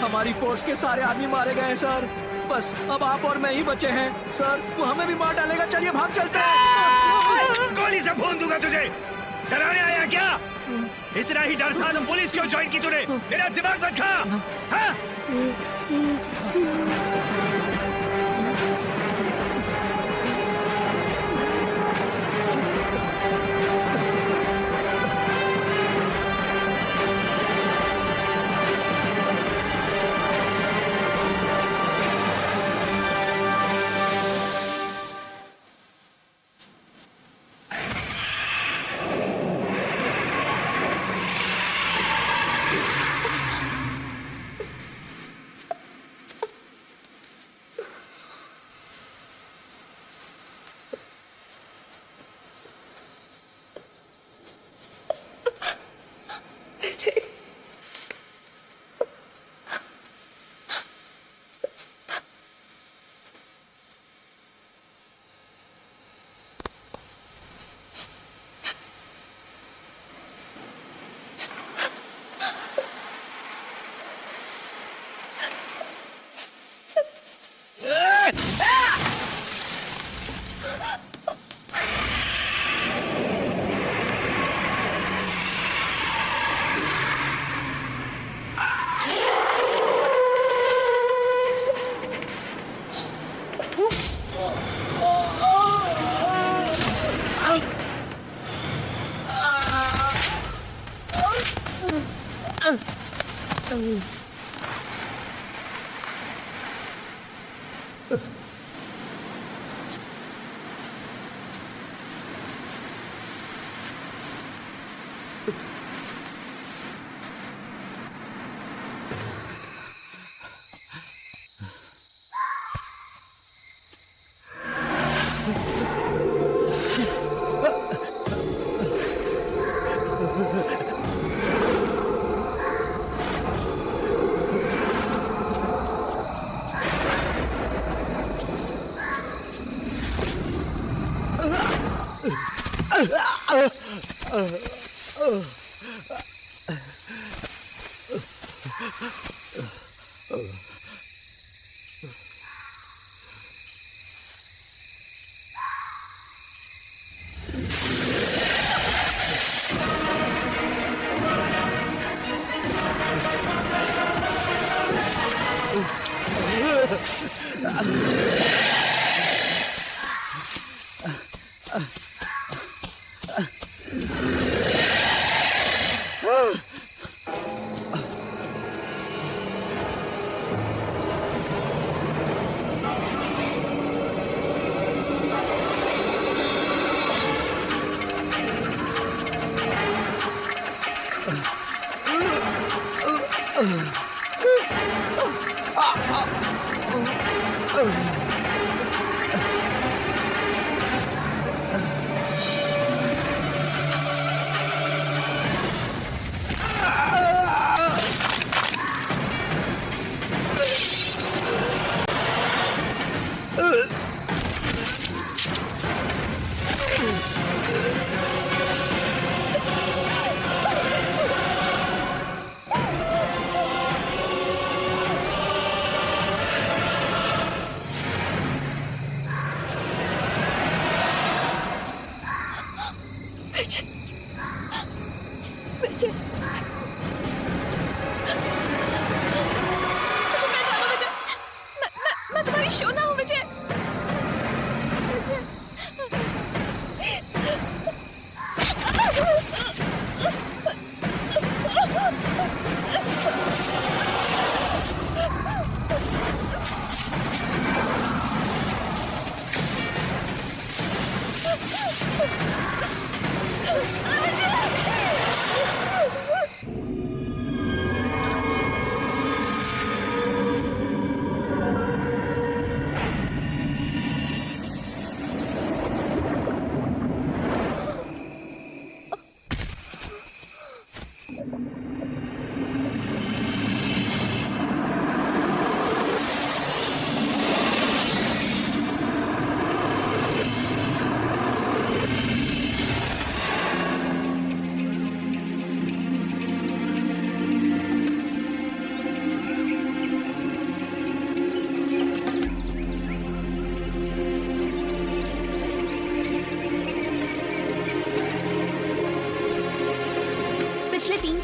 हमारी फोर्स के सारे आदमी मारे गए हैं सर। बस अब आप और मैं ही बचे हैं सर। वो हमें भी मार डालेगा। चलिए भाग चलते हैं। गोली से भून दूंगा तुझे। डराने आया क्या? इतना ही डर था तो पुलिस क्यों ज्वाइन की तूने? मेरा दिमाग मत खा। हाँ?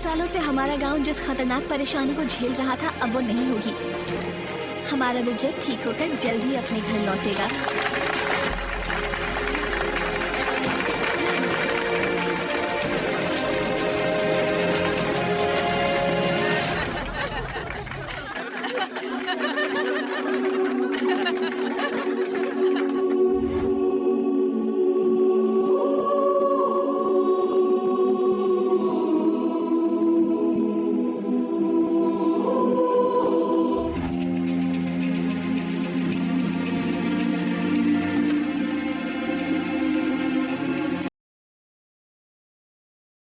सालों से हमारा गांव जिस खतरनाक परेशानी को झेल रहा था अब वो नहीं होगी। हमारा विजय ठीक होकर जल्द ही अपने घर लौटेगा।